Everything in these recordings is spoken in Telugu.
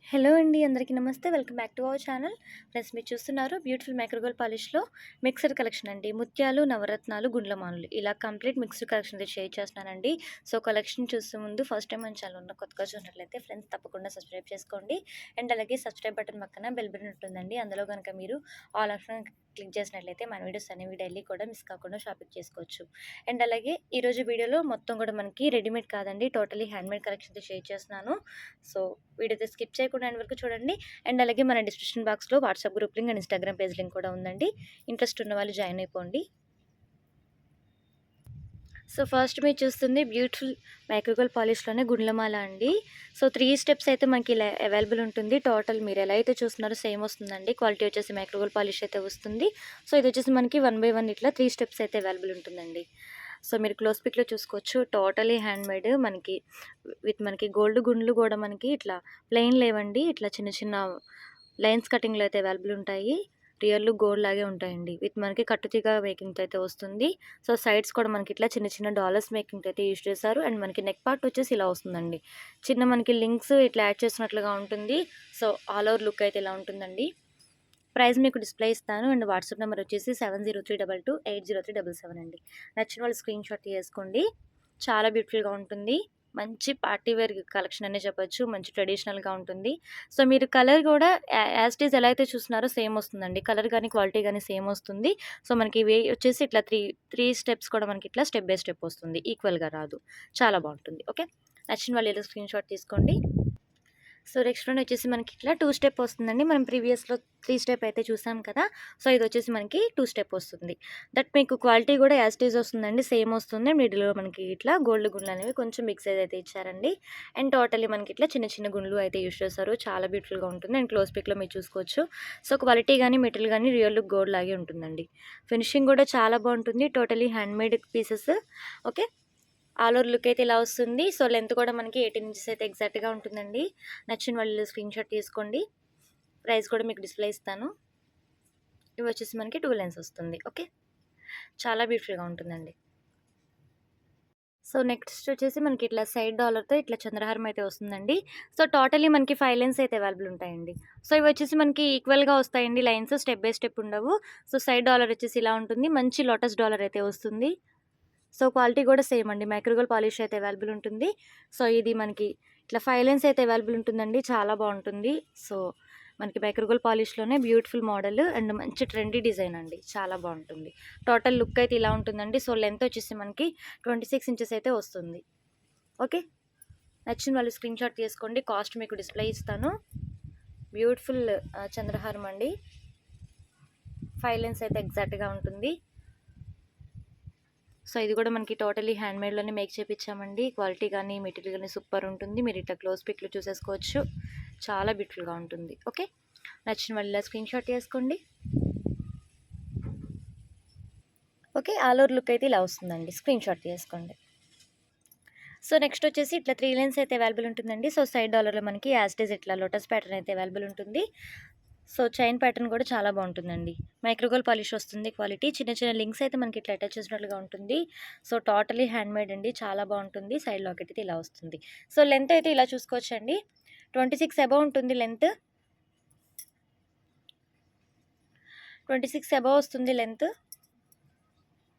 హలో అండి. అందరికీ నమస్తే. Welcome back to our channel. Friends మీరు చూస్తున్నారు బ్యూటిఫుల్ మైక్రో గోల్డ్ పాలిష్‌లో మిక్స్డ్ కలెక్షన్ అండి. ముత్యాలు, నవరత్నాలు, గుండ్లమానులు ఇలా కంప్లీట్ మిక్స్డ్ కలెక్షన్ అయితే షేర్ చేస్తున్నానండి. సో, కలెక్షన్ చూసే ముందు ఫస్ట్ టైం మన ఛానల్ కొత్తగా చూసినట్లయితే ఫ్రెండ్స్ తప్పకుండా సబ్స్క్రైబ్ చేసుకోండి. అండ్ అలాగే సబ్స్క్రైబ్ బటన్ పక్కన బెల్ బటన్ ఉంటుందండి. అందులో గనుక మీరు ఆల్ ఆప్షన్ క్లిక్ చేసినట్లయితే మన వీడియోస్ అనేవి డైలీ కూడా మిస్ కాకుండా షాపింగ్ చేసుకోవచ్చు. అండ్ అలాగే ఈరోజు వీడియోలో మొత్తం కూడా మనకి రెడీమేడ్ కాదండి, టోటలీ హ్యాండ్‌మేడ్ కలెక్షన్ అయితే షేర్ చేస్తున్నాను. సో, వీడియో అయితే స్కిప్ చేయకుండా ఎండ్ వరకు చూడండి. అండ్ అలాగే మన డిస్క్రిప్షన్ బాక్స్‌లో WhatsApp group link and Instagram page link కూడా ఉందండి. ఇంట్రెస్ట్ ఉన్న వాళ్ళు జాయిన్ అయిపోండి. సో, ఫస్ట్ మీరు చూస్తుంది బ్యూటిఫుల్ మైక్రోగోల్డ్ పాలిష్‌లోనే గుండ్లమాల అండి. సో, 3 స్టెప్స్ అయితే మనకి ఇలా అవైలబుల్ ఉంటుంది. టోటల్ మీరు ఎలా అయితే చూస్తున్నారో సేమ్ వస్తుందండి. క్వాలిటీ వచ్చేసి మైక్రోగోల్డ్ పాలిష్ అయితే వస్తుంది. సో, ఇది వచ్చేసి మనకి 1 బై 1 ఇట్లా 3 స్టెప్స్ అయితే అవైలబుల్ ఉంటుందండి. సో, మీరు క్లోజ్ పిక్‌లో చూసుకోవచ్చు. టోటలీ హ్యాండ్‌మేడ్ మనకి గోల్డ్ గుండ్లు కూడా మనకి ఇట్లా ప్లెయిన్ లేవండి. ఇట్లా చిన్న చిన్న లైన్స్ కటింగ్‌లో అయితే అవైలబుల్ ఉంటాయి. రియల్ లుక్ గోల్డ్ లాగే ఉంటాయండి. మనకి కట్టుతీగ మేకింగ్‌తో అయితే వస్తుంది. సో, సైడ్స్ కూడా మనకి ఇట్లా చిన్న చిన్న డాలర్స్ మేకింగ్‌తో అయితే యూజ్ చేశారు. అండ్ మనకి నెక్ పార్ట్ వచ్చేసి ఇలా వస్తుందండి. చిన్న మనకి లింక్స్ ఇట్లా యాడ్ చేసినట్లుగా ఉంటుంది. సో, ఆల్ ఓవర్ లుక్ అయితే ఇలా ఉంటుందండి. ప్రైస్ మీకు డిస్‌ప్లే ఇస్తాను. అండ్ వాట్సాప్ నెంబర్ వచ్చేసి 7032280377 అండి. నచ్చిన వాళ్ళు స్క్రీన్‌షాట్ తీసేసుకోండి. చాలా బ్యూటిఫుల్‌గా ఉంటుంది. మంచి పార్టీ వేర్ కలెక్షన్ అనే చెప్పొచ్చు. మంచి ట్రెడిషనల్‌గా ఉంటుంది. సో, మీరు కలర్ కూడా యాజ్ ఇట్ ఈజ్ ఎలా అయితే చూస్తున్నారో సేమ్ వస్తుందండి. కలర్ గానీ, క్వాలిటీ గానీ సేమ్ వస్తుంది. సో, మనకి ఇవి వచ్చేసి ఇట్లా 3 స్టెప్స్ కూడా మనకి ఇట్లా స్టెప్ బై స్టెప్ వస్తుంది. ఈక్వల్‌గా రాదు. చాలా బావుంటుంది. ఓకే. నచ్చిన వాళ్ళు ఏదో స్క్రీన్‌షాట్ తీసుకోండి. సో, నెక్స్ట్ వన్ వచ్చేసి మనకి ఇట్లా 2 స్టెప్ వస్తుందండి. మనం ప్రీవియస్‌లో 3 స్టెప్ అయితే చూసాం కదా! సో, ఇదొచ్చేసి మనకి 2 స్టెప్ వస్తుంది. దట్ మీకు క్వాలిటీ కూడా యాజ్ ఇట్ ఈజ్ వస్తుందండి. సేమ్ వస్తుంది. మిడిల్‌లో మనకి ఇట్లా గోల్డ్ గుండ్లనేవి కొంచెం మిక్సేజ్ అయితే ఇచ్చారండి. అండ్ టోటల్లీ మనకి ఇట్లా చిన్న చిన్న గుండ్లు అయితే యూజ్ చేశారు. చాలా బ్యూటిఫుల్‌గా ఉంటుంది. అండ్ క్లోజ్ పిక్‌లో మీరు చూసుకోవచ్చు. సో, క్వాలిటీ గానీ, మెటీరియల్ గానీ రియల్ లుక్ గోల్డ్ లాగే ఉంటుందండి. ఫినిషింగ్ కూడా చాలా బావుంటుంది. Totally handmade pieces. Okay. All over look అయితే ఇలా వస్తుంది. సో, లెంత్ కూడా మనకి 18 ఇంచెస్ అయితే ఎగ్జాక్ట్‌గా ఉంటుందండి. నచ్చిన వాళ్ళు స్క్రీన్‌షాట్ తీసుకోండి. ప్రైస్ కూడా మీకు డిస్‌ప్లే ఇస్తాను. ఇవి వచ్చేసి మనకి 2 లైన్స్ వస్తుంది. ఓకే. చాలా బ్యూటిఫుల్‌గా ఉంటుందండి. సో, నెక్స్ట్ వచ్చేసి మనకి ఇట్లా సైడ్ డాలర్‌తో ఇట్లా చంద్రహారం అయితే వస్తుందండి. సో, టోటల్లీ మనకి 5 లైన్స్ అయితే అవైలబుల్ ఉంటాయండి. సో, ఇవి వచ్చేసి మనకి ఈక్వల్‌గా వస్తాయండి లైన్స్. స్టెప్ బై స్టెప్ ఉండవు. సో, సైడ్ డాలర్ వచ్చేసి ఇలా ఉంటుంది. మంచి లోటస్ డాలర్ అయితే వస్తుంది. సో, క్వాలిటీ కూడా సేమ్ అండి. మైక్రోగోల్డ్ పాలిష్ అయితే అవైలబుల్ ఉంటుంది. సో, ఇది మనకి ఇట్లా 5 లైన్స్ అయితే అవైలబుల్ ఉంటుందండి. చాలా బావుంటుంది. సో, మనకి మైక్రోగోల్డ్ పాలిష్‌లోనే బ్యూటిఫుల్ మోడల్ అండ్ మంచి ట్రెండీ డిజైన్ అండి. చాలా బావుంటుంది. టోటల్ లుక్ అయితే ఇలా ఉంటుందండి. సో, లెంత్ వచ్చేసి మనకి 26 ఇంచెస్ అయితే వస్తుంది. ఓకే. నచ్చిన వాళ్ళు స్క్రీన్‌షాట్ తీసుకోండి. కాస్ట్ మీకు డిస్‌ప్లే ఇస్తాను. బ్యూటిఫుల్ చంద్రహారం అండి. 5 లైన్స్ అయితే ఎగ్జాక్ట్‌గా ఉంటుంది. సో, ఇది కూడా మనకి టోటలీ హ్యాండ్‌మేడ్‌లోనే మేక్ చేపిచ్చామండి. క్వాలిటీ గానీ, మెటీరియల్ గానీ సూపర్ ఉంటుంది. మీరు ఇట్లా క్లోజ్ పిక్‌లో చూసేసుకోవచ్చు. చాలా బ్యూటిఫుల్‌గా ఉంటుంది. ఓకే. నచ్చిన వాళ్ళు ఇలా స్క్రీన్‌షాట్ తీసుకోండి. ఓకే. ఆల్ ఓవర్ లుక్ అయితే ఇలా వస్తుందండి. స్క్రీన్‌షాట్ తీసుకోండి. సో, నెక్స్ట్ వచ్చేసి ఇట్లా 3 లైన్స్ అయితే అవైలబుల్ ఉంటుందండి. సో, సైడ్ డాలర్‌లో మనకి యాజ్ ఇట్ ఈజ్ ఇట్లా లోటస్ ప్యాటర్న్ అయితే అవైలబుల్ ఉంటుంది. సో, చైన్ ప్యాటర్న్ కూడా చాలా బావుంటుందండి. మైక్రోగోల్డ్ పాలిష్ వస్తుంది క్వాలిటీ. చిన్న చిన్న లింక్స్ అయితే మనకి ఇట్లా అటాచ్ చేసినట్లుగా ఉంటుంది. సో, టోటలీ హ్యాండ్‌మేడ్ అండి. చాలా బావుంటుంది. సైడ్ లాకెట్ అయితే ఇలా వస్తుంది. సో, లెంత్ అయితే ఇలా చూసుకోవచ్చండి. 26 అబోవ్ ఉంటుంది లెంత్. 26 అబోవ్ వస్తుంది లెంత్.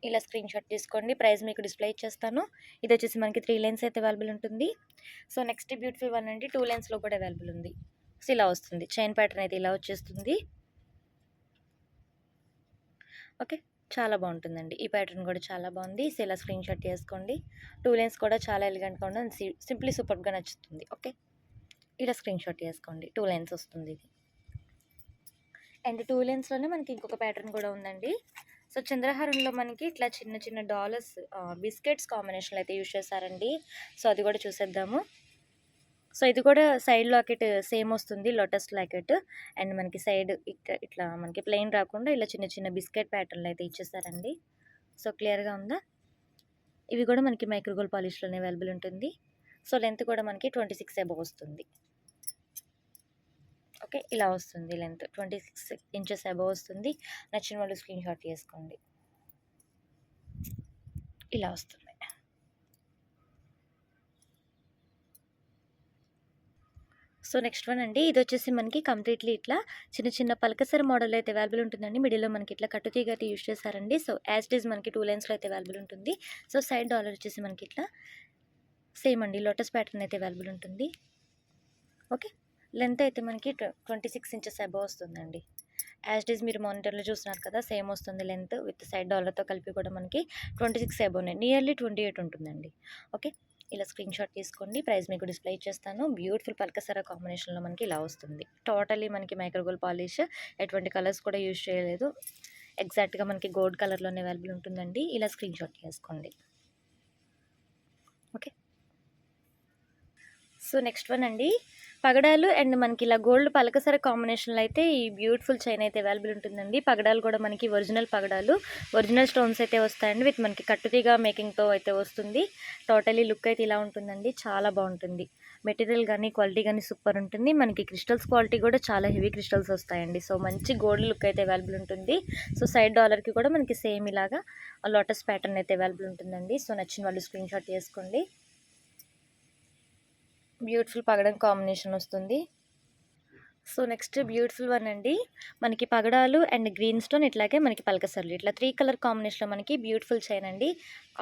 ఇలా స్క్రీన్‌షాట్ తీసుకోండి. ప్రైస్ మీకు డిస్‌ప్లే ఇచ్చేస్తాను. ఇదొచ్చేసి మనకి 3 లైన్స్ అయితే అవైలబుల్ ఉంటుంది. సో, నెక్స్ట్ బ్యూటిఫుల్ వన్ అండి 2 లైన్స్‌లో కూడా అవైలబుల్ ఉంది. సో, ఇలా వస్తుంది. చైన్ ప్యాటర్న్ అయితే ఇలా వచ్చేస్తుంది. ఓకే. చాలా బావుంటుందండి. ఈ ప్యాటర్న్ కూడా చాలా బావుంది. సో, ఇలా స్క్రీన్‌షాట్ తీసుకోండి. 2 లైన్స్ కూడా చాలా ఎలిగెంట్‌గా ఉంటుంది. సింప్లీ సూపర్బ్‌గా నచ్చుతుంది. ఓకే. ఇలా స్క్రీన్‌షాట్ తీసుకోండి. 2 లైన్స్ వస్తుంది ఇది. అండ్ 2 లైన్స్‌లోనే మనకి ఇంకొక ప్యాటర్న్ కూడా ఉందండి. సో, చంద్రహారంలో మనకి ఇట్లా చిన్న చిన్న డాలర్స్ బిస్కెట్స్ కాంబినేషన్‌లో అయితే యూజ్ చేశారండి. సో, అది కూడా చూసేద్దాము. సో, ఇది కూడా సైడ్ లాకెట్ సేమ్ వస్తుంది. Lotus locket. అండ్ మనకి సైడ్ ఇట్లా మనకి ప్లెయిన్ రాకుండా ఇలా చిన్న చిన్న బిస్కెట్ ప్యాటర్న్‌లో అయితే ఇచ్చేసారండి. సో, క్లియర్‌గా ఉందా? ఇవి కూడా మనకి మైక్రోగోల్డ్ పాలిష్‌లోనే అవైలబుల్ ఉంటుంది. సో, లెంత్ కూడా మనకి 26 అబోవ్ వస్తుంది. ఓకే. ఇలా వస్తుంది లెంత్. 26 ఇంచెస్ అబోవ్ వస్తుంది. నచ్చిన వాళ్ళు స్క్రీన్‌షాట్ తీసుకోండి. ఇలా వస్తుంది. సో నెక్స్ట్ వన్ అండి. ఇదొచ్చేసి మనకి కంప్లీట్‌లీ ఇట్లా చిన్న చిన్న పలకసరి మోడల్‌లో అయితే అవైలబుల్ ఉంటుందండి. మిడిల్‌లో మనకి ఇట్లా కట్టుతీగ అయితే యూజ్ చేశారండి. సో యాజ్ ఇట్ ఈజ్ మనకి 2 లైన్స్‌లో అయితే అవైలబుల్ ఉంటుంది. సో సైడ్ డాలర్ వచ్చేసి మనకి ఇట్లా సేమ్ అండి. లోటస్ ప్యాటర్న్ అయితే అవైలబుల్ ఉంటుంది. ఓకే. లెంత్ అయితే మనకి 26 ఇంచెస్ అబోవ్ వస్తుందండి. యాజ్ ఇట్ ఈజ్ మీరు మానిటర్‌లో చూస్తున్నారు కదా! సేమ్ వస్తుంది లెంత్ విత్ సైడ్ డాలర్‌తో కలిపి కూడా మనకి 26 అబోవ్‌నే నియర్లీ 28 ఉంటుందండి. ఓకే. ఇలా స్క్రీన్ షాట్ తీసుకోండి. ప్రైస్ మీకు డిస్‌ప్లే ఇచ్చేస్తాను. బ్యూటిఫుల్ పల్కసరా కాంబినేషన్‌లో మనకి ఇలా వస్తుంది. టోటల్లీ మనకి మైక్రోగోల్డ్ పాలిష్, ఎటువంటి కలర్స్ కూడా యూజ్ చేయలేదు. ఎగ్జాక్ట్‌గా మనకి గోల్డ్ కలర్‌లోనే అవైలబుల్ ఉంటుందండి. ఇలా స్క్రీన్ షాట్ తీసుకోండి. ఓకే. సో నెక్స్ట్ వన్ అండి. పగడాలు అండ్ మనకి ఇలా గోల్డ్ పలకసర కాంబినేషన్‌లో అయితే ఈ బ్యూటిఫుల్ చైన్ అయితే అవైలబుల్ ఉంటుందండి. పగడాలు కూడా మనకి ఒరిజినల్ పగడాలు, ఒరిజినల్ స్టోన్స్ అయితే వస్తాయండి. విత్ మనకి కట్టుతీగ మేకింగ్‌తో అయితే వస్తుంది. టోటలీ లుక్ అయితే ఇలా ఉంటుందండి. చాలా బాగుంటుంది. మెటీరియల్ కానీ క్వాలిటీ కానీ సూపర్ ఉంటుంది. మనకి క్రిస్టల్స్ క్వాలిటీ కూడా చాలా హెవీ క్రిస్టల్స్ వస్తాయండి. సో మంచి గోల్డ్ లుక్ అయితే అవైలబుల్ ఉంటుంది. సో సైడ్ డాలర్‌కి కూడా మనకి సేమ్ ఇలాగా లోటస్ ప్యాటర్న్ అయితే అవైలబుల్ ఉంటుందండి. సో నచ్చిన వాళ్ళు స్క్రీన్ షాట్ తీసుకోండి. బ్యూటిఫుల్ పగడం కాంబినేషన్ వస్తుంది. సో నెక్స్ట్ బ్యూటిఫుల్ వన్ అండి. మనకి పగడాలు అండ్ గ్రీన్ స్టోన్ ఇట్లాగే మనకి పలకసర్లు ఇట్లా 3 కలర్ కాంబినేషన్‌లో మనకి బ్యూటిఫుల్ చైన్ అండి.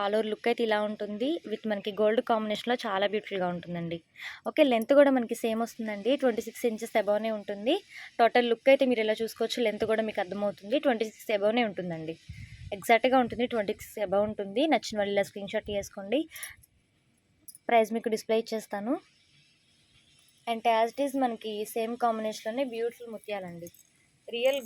ఆల్ ఓవర్ లుక్ అయితే ఇలా ఉంటుంది. విత్ మనకి గోల్డ్ కాంబినేషన్‌లో చాలా బ్యూటిఫుల్‌గా ఉంటుందండి. ఓకే. లెంత్ కూడా మనకి సేమ్ వస్తుందండి. 26 ఇంచెస్ అబోవ్‌నే ఉంటుంది. టోటల్ లుక్ అయితే మీరు ఇలా చూసుకోవచ్చు. లెంత్ కూడా మీకు అర్థమవుతుంది. 26 అబోవ్‌నే ఉంటుందండి. ఎగ్జాక్ట్‌గా ఉంటుంది. 26 అబోవ్ ఉంటుంది. నచ్చిన వాళ్ళు ఇలా స్క్రీన్ షాట్ తీసుకోండి. ప్రైస్ మీకు డిస్‌ప్లే ఇచ్చేస్తాను. అండ్ యాజ్ ఇట్ ఈజ్ మనకి సేమ్ కాంబినేషన్‌లోనే బ్యూటిఫుల్ ముత్యాలండి. రియల్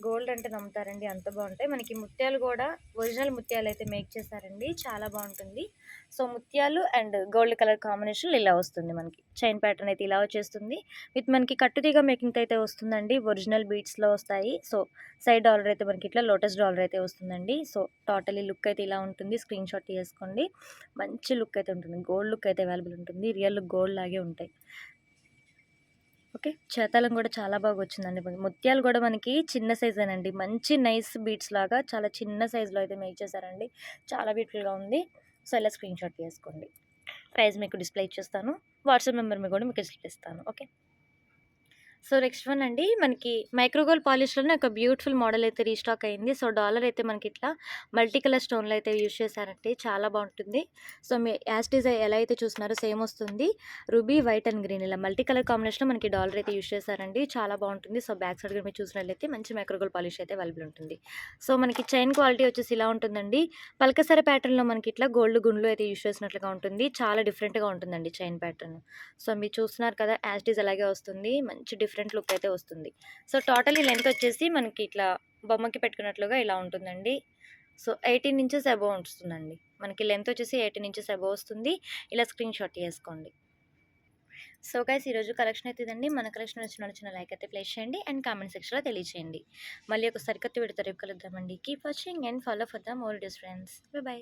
గోల్డ్ అంటే నమ్ముతారండి, అంత బాగుంటాయి. మనకి ముత్యాలు కూడా ఒరిజినల్ ముత్యాలు అయితే మేక్ చేశారండి. చాలా బాగుంటుంది. సో ముత్యాలు అండ్ గోల్డ్ కలర్ కాంబినేషన్ ఇలా వస్తుంది. మనకి చైన్ ప్యాటర్న్ అయితే ఇలా వచ్చేస్తుంది. విత్ మనకి కట్టుతీగ మేకింగ్ అయితే వస్తుందండి. ఒరిజినల్ బీట్స్లో వస్తాయి. సో సైడ్ డాలర్ అయితే మనకి ఇట్లా లోటస్ డాలర్ అయితే వస్తుందండి. సో టోటలీ లుక్ అయితే ఇలా ఉంటుంది. స్క్రీన్ షాట్ తీసుకోండి. మంచి లుక్ అయితే ఉంటుంది. గోల్డ్ లుక్ అయితే అవైలబుల్ ఉంటుంది. రియల్ గోల్డ్ లాగే ఉంటాయి. ఓకే. చేతాళం కూడా చాలా బాగా వచ్చిందండి. ముత్యాలు కూడా మనకి చిన్న సైజేనండి. మంచి నైస్ బీడ్స్ లాగా చాలా చిన్న సైజులో అయితే మేక్ చేశారండి. చాలా బ్యూటిఫుల్‌గా ఉంది. సో ఇలా స్క్రీన్ షాట్ తీసుకోండి. ప్రైస్ మీకు డిస్‌ప్లే ఇచ్చేస్తాను. వాట్సాప్ నెంబర్ కూడా మీకు డిస్‌ప్లే ఇస్తాను. ఓకే. సో నెక్స్ట్ వన్ అండి. మనకి మైక్రోగోల్డ్ పాలిష్‌లోనే ఒక బ్యూటిఫుల్ మోడల్ అయితే రీస్టాక్ అయింది. సో డాలర్ అయితే మనకి ఇట్లా మల్టీ కలర్ స్టోన్‌లో అయితే యూజ్ చేశారండి. చాలా బాగుంటుంది. So me as it is ఎలా అయితే చూస్తున్నారో సేమ్ వస్తుంది. రూబీ, వైట్ అండ్ గ్రీన్ ఇలా మల్టీ కలర్ కాంబినేషన్‌లో మనకి డాలర్ అయితే యూజ్ చేశారండి. చాలా బాగుంటుంది. సో బ్యాక్ సైడ్ కూడా మీరు చూసినట్లయితే మంచి మైక్రోగోల్డ్ పాలిష్ అయితే అవైలబుల్ ఉంటుంది. సో మనకి చైన్ క్వాలిటీ వచ్చేసి ఇలా ఉంటుందండి. పలకసర ప్యాటర్న్‌లో మనకి ఇట్లా గోల్డ్ గుండ్లు అయితే యూజ్ చేసినట్లుగా ఉంటుంది. చాలా డిఫరెంట్‌గా ఉంటుందండి చైన్ ప్యాటర్న్. సో మీరు చూస్తున్నారు కదా! యాజ్ ఇట్ ఈజ్ అలాగే వస్తుంది. మంచి డిఫరెంట్ లుక్ అయితే వస్తుంది. సో టోటల్ ఈ లెంత్ వచ్చేసి మనకి ఇట్లా బొమ్మకి పెట్టుకున్నట్లుగా ఇలా ఉంటుందండి. సో 18 ఇంచెస్ అబోవ్ వస్తుందండి. మనకి లెంత్ వచ్చేసి 18 ఇంచెస్ అబోవ్ వస్తుంది. ఇలా స్క్రీన్ షాట్ తీసుకోండి. సో గైస్ ఈరోజు కలెక్షన్ అయితే ఇదండి. మన కలెక్షన్ నచ్చిన లైక్ అయితే ప్లేస్ చేయండి అండ్ కామెంట్ సెక్షన్‌లో తెలియచేయండి. మళ్ళీ ఒక సరికొత్త వీడియోతో రేపు కలుద్దామండి. Keep watching and follow for the more videos friends. By by.